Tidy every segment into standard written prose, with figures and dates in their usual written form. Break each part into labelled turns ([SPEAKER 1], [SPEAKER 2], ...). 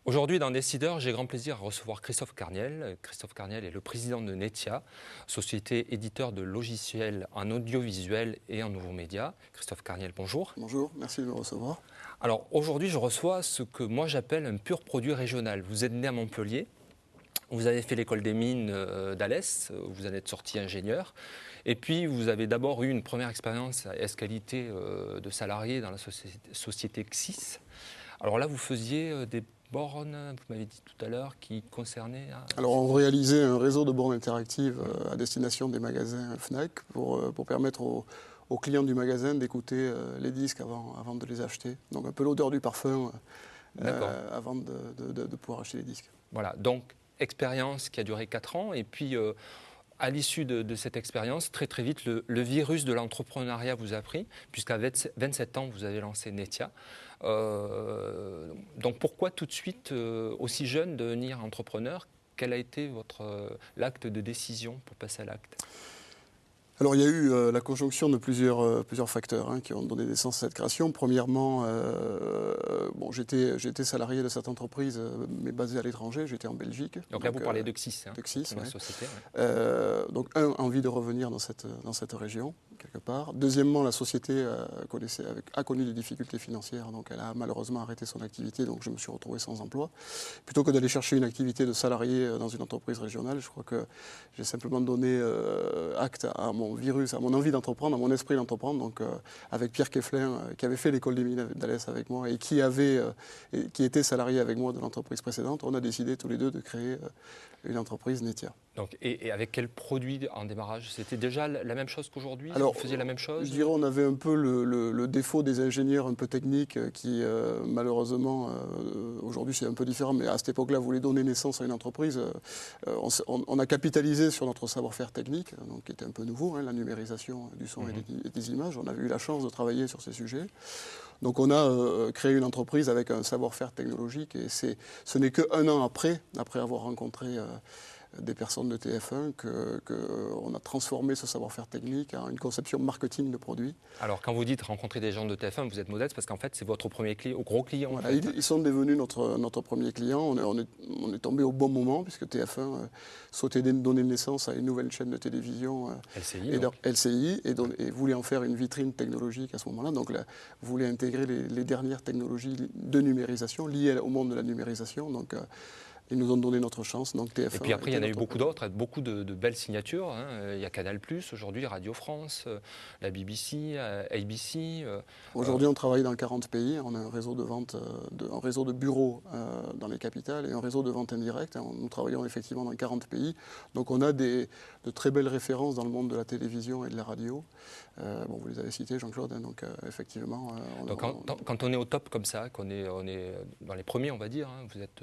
[SPEAKER 1] Aujourd'hui, dans Décideurs, j'ai grand plaisir à recevoir Christophe Carniel. Christophe Carniel est le président de Netia, société éditeur de logiciels en audiovisuel et en nouveaux médias. Christophe Carniel, bonjour.
[SPEAKER 2] Bonjour, merci de me recevoir.
[SPEAKER 1] Alors aujourd'hui, je reçois ce que moi j'appelle un pur produit régional. Vous êtes né à Montpellier, vous avez fait l'école des mines d'Alès, vous en êtes sorti ingénieur. Et puis, vous avez d'abord eu une première expérience à qualité de salarié dans la société XIS. Alors là, vous faisiez des bornes, vous m'avez dit tout à l'heure, qui concernaient...
[SPEAKER 2] Alors, on réalisait un réseau de bornes interactives à destination des magasins FNAC pour permettre aux clients du magasin d'écouter les disques avant de les acheter. Donc, un peu l'odeur du parfum avant de pouvoir acheter les disques.
[SPEAKER 1] Voilà, donc expérience qui a duré 4 ans. Et puis, à l'issue de cette expérience, très très vite, le virus de l'entrepreneuriat vous a pris, puisqu'à 27 ans, vous avez lancé Netia. Donc pourquoi tout de suite, aussi jeune, devenir entrepreneur? Quel a été l'acte de décision pour passer à l'acte?
[SPEAKER 2] Alors, il y a eu la conjonction de plusieurs facteurs qui ont donné naissance à cette création. Premièrement, j'étais salarié de cette entreprise, mais basé à l'étranger. J'étais en Belgique.
[SPEAKER 1] Donc là, vous parlez de XIS,
[SPEAKER 2] de XIS,
[SPEAKER 1] la société.
[SPEAKER 2] Donc, envie de revenir dans cette région, quelque part. Deuxièmement, la société a connu des difficultés financières, donc elle a malheureusement arrêté son activité, donc je me suis retrouvé sans emploi. Plutôt que d'aller chercher une activité de salarié dans une entreprise régionale, je crois que j'ai simplement donné acte à mon virus, à mon envie d'entreprendre, à mon esprit d'entreprendre, donc avec Pierre Keflin, qui avait fait l'école des mines d'Alès avec moi et qui était salarié avec moi de l'entreprise précédente, on a décidé tous les deux de créer une entreprise Netia.
[SPEAKER 1] Donc, et avec quel produit en démarrage? C'était déjà la même chose qu'aujourd'hui?
[SPEAKER 2] Alors,
[SPEAKER 1] vous faisiez la même chose?
[SPEAKER 2] Je dirais on avait un peu le défaut des ingénieurs un peu techniques qui, malheureusement, aujourd'hui c'est un peu différent, mais à cette époque-là, voulaient donner naissance à une entreprise. On a capitalisé sur notre savoir-faire technique, donc, qui était un peu nouveau, la numérisation du son et des images. On avait eu la chance de travailler sur ces sujets. Donc on a créé une entreprise avec un savoir-faire technologique et ce n'est qu'un an après avoir rencontré des personnes de TF1 qu'on a transformé ce savoir-faire technique en une conception marketing de produits.
[SPEAKER 1] Alors quand vous dites rencontrer des gens de TF1, vous êtes modeste parce qu'en fait c'est votre premier gros client.
[SPEAKER 2] Voilà, ils sont devenus notre premier client. On est tombé au bon moment puisque TF1 souhaitait donner naissance à une nouvelle chaîne de télévision LCI et voulait en faire une vitrine technologique à ce moment-là. Donc là, voulait intégrer les dernières technologies de numérisation liées au monde de la numérisation. Donc ils nous ont donné notre chance, donc TF1.
[SPEAKER 1] Et puis après, il y en a eu beaucoup d'autres, beaucoup de belles signatures. Il y a Canal+, aujourd'hui, Radio France, la BBC, ABC.
[SPEAKER 2] Aujourd'hui, on travaille dans 40 pays. On a un réseau de vente, un réseau de bureaux dans les capitales et un réseau de vente indirecte. Nous travaillons effectivement dans 40 pays. Donc on a de très belles références dans le monde de la télévision et de la radio. Vous les avez cités, Jean-Claude, donc effectivement...
[SPEAKER 1] Donc quand on est au top comme ça, qu'on est dans les premiers, on va dire, vous êtes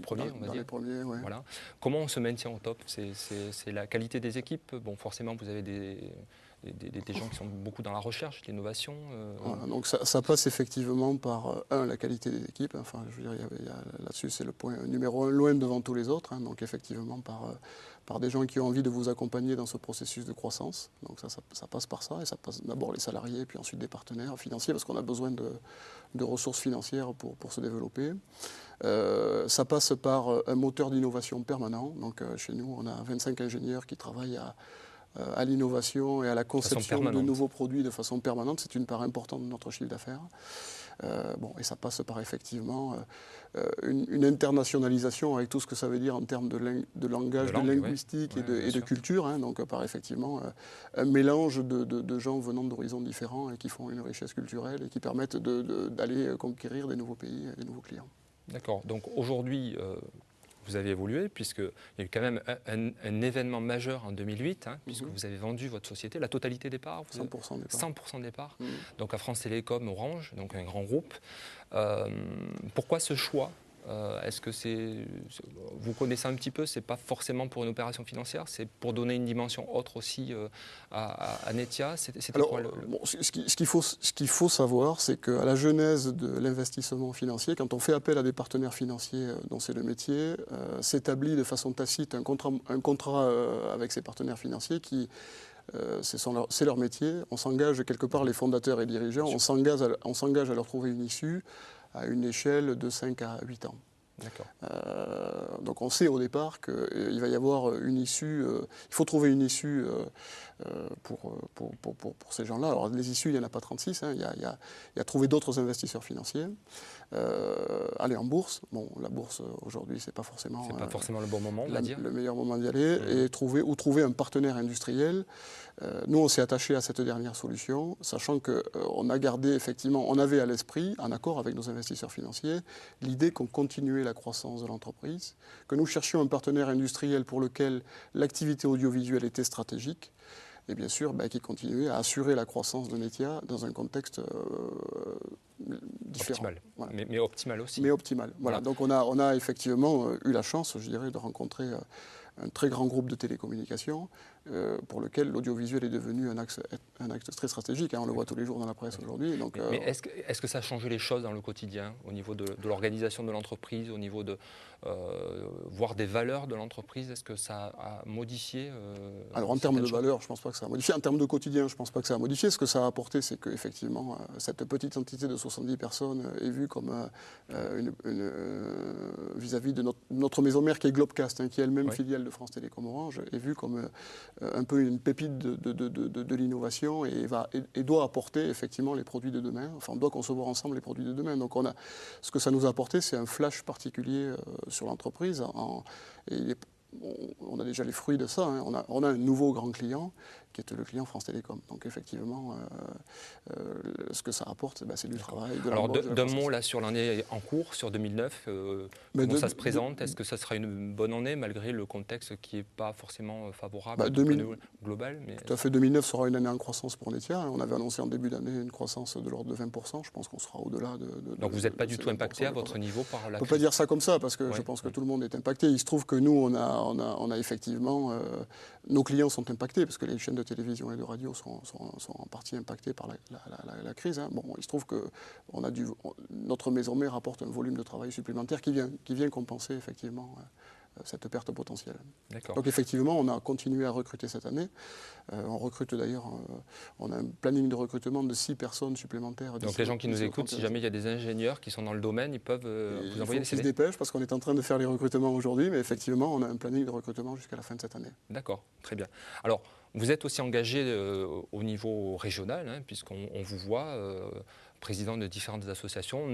[SPEAKER 1] premier, on va dire.
[SPEAKER 2] Les premiers, ouais.
[SPEAKER 1] Voilà. Comment on se maintient au top? C'est la qualité des équipes. Bon, forcément, vous avez des gens qui sont beaucoup dans la recherche, l'innovation.
[SPEAKER 2] Voilà, donc ça passe effectivement par, la qualité des équipes. Enfin, je veux dire, là-dessus, c'est le point numéro 1, loin devant tous les autres. Donc effectivement, par des gens qui ont envie de vous accompagner dans ce processus de croissance. Donc ça passe par ça. Et ça passe d'abord les salariés, puis ensuite des partenaires financiers, parce qu'on a besoin de ressources financières pour se développer. Ça passe par un moteur d'innovation permanent. Donc chez nous, on a 25 ingénieurs qui travaillent à l'innovation et à la conception de nouveaux produits de façon permanente. C'est une part importante de notre chiffre d'affaires. Et ça passe par effectivement une internationalisation avec tout ce que ça veut dire en termes de langage, de linguistique et de culture. Donc par effectivement un mélange de gens venant d'horizons différents et qui font une richesse culturelle et qui permettent d'aller conquérir des nouveaux pays et des nouveaux clients.
[SPEAKER 1] D'accord. Donc aujourd'hui, vous avez évolué, puisqu'il y a eu quand même un événement majeur en 2008, puisque vous avez vendu votre société, la totalité des parts.
[SPEAKER 2] 100% des parts.
[SPEAKER 1] 100% des parts. Donc à France Télécom, Orange, donc un grand groupe. Pourquoi ce choix Est-ce que vous connaissez un petit peu, c'est pas forcément pour une opération financière, c'est pour donner une dimension autre aussi à Netia. C'était
[SPEAKER 2] Alors,
[SPEAKER 1] quoi
[SPEAKER 2] bon, ce qu'il faut savoir, c'est qu'à la genèse de l'investissement financier, quand on fait appel à des partenaires financiers dont c'est le métier, s'établit de façon tacite un contrat avec ces partenaires financiers qui c'est leur métier. On s'engage quelque part, les fondateurs et dirigeants, on s'engage à leur trouver une issue à une échelle de 5 à 8 ans. Donc on sait au départ qu'il va y avoir une issue, il faut trouver une issue pour ces gens-là. Alors les issues, il n'y en a pas 36, hein, il y a trouver d'autres investisseurs financiers, aller en bourse. Bon, la bourse aujourd'hui, c'est pas forcément
[SPEAKER 1] le bon moment, on va dire.
[SPEAKER 2] Le meilleur moment d'y aller, et trouver un partenaire industriel. Nous, on s'est attaché à cette dernière solution, sachant qu'on a gardé effectivement, on avait à l'esprit, en accord avec nos investisseurs financiers, l'idée qu'on continuait la croissance de l'entreprise, que nous cherchions un partenaire industriel pour lequel l'activité audiovisuelle était stratégique, et bien sûr qui continuait à assurer la croissance de Netia dans un contexte différent.
[SPEAKER 1] Optimal, voilà. mais optimal aussi.
[SPEAKER 2] Mais optimal, voilà. Donc on a effectivement eu la chance, je dirais, de rencontrer un très grand groupe de télécommunications pour lequel l'audiovisuel est devenu un axe très stratégique. Hein, on le voit tous les jours dans la presse aujourd'hui.
[SPEAKER 1] Mais est-ce que ça a changé les choses dans le quotidien, au niveau de l'organisation de l'entreprise, au niveau de voire des valeurs de l'entreprise? Est-ce que ça a modifié
[SPEAKER 2] Alors en termes de valeurs, je ne pense pas que ça a modifié. En termes de quotidien, je ne pense pas que ça a modifié. Ce que ça a apporté, c'est qu'effectivement, cette petite entité de 70 personnes est vue comme vis-à-vis de notre maison mère qui est Globecast, hein, qui est elle-même filiale de France Télécom Orange, est vue comme un peu une pépite de l'innovation et doit apporter effectivement les produits de demain. Enfin, on doit concevoir ensemble les produits de demain. Donc ce que ça nous a apporté, c'est un flash particulier sur l'entreprise. On a déjà les fruits de ça. Hein. On a un nouveau grand client qui est le client France Télécom. Donc effectivement, ce que ça apporte, c'est du travail.
[SPEAKER 1] Alors d'un mot là sur l'année en cours, sur 2009, comment ça se présente? Est-ce que ça sera une bonne année malgré le contexte qui n'est pas forcément favorable global
[SPEAKER 2] Tout à fait, 2009 sera une année en croissance pour Netia. On avait annoncé en début d'année une croissance de l'ordre de 20%. Je pense qu'on sera au-delà de
[SPEAKER 1] Donc vous n'êtes pas du tout impacté à votre niveau par la crise?
[SPEAKER 2] On ne peut pas dire ça comme ça parce que je pense que tout le monde est impacté. Il se trouve que nous, on a effectivement... nos clients sont impactés parce que les chaînes de télévision et de radio sont en partie impactées par la crise. Hein. Bon, il se trouve que notre maison mère apporte un volume de travail supplémentaire qui vient compenser effectivement cette perte potentielle. Donc effectivement, on a continué à recruter cette année. On recrute d'ailleurs, on a un planning de recrutement de 6 personnes supplémentaires.
[SPEAKER 1] Donc les gens qui nous écoutent, si jamais il y a des ingénieurs qui sont dans le domaine, ils peuvent vous envoyer des CV.
[SPEAKER 2] Ils se dépêchent parce qu'on est en train de faire les recrutements aujourd'hui, mais effectivement, on a un planning de recrutement jusqu'à la fin de cette année.
[SPEAKER 1] D'accord, très bien. Alors, vous êtes aussi engagé au niveau régional, hein, puisqu'on vous voit président de différentes associations.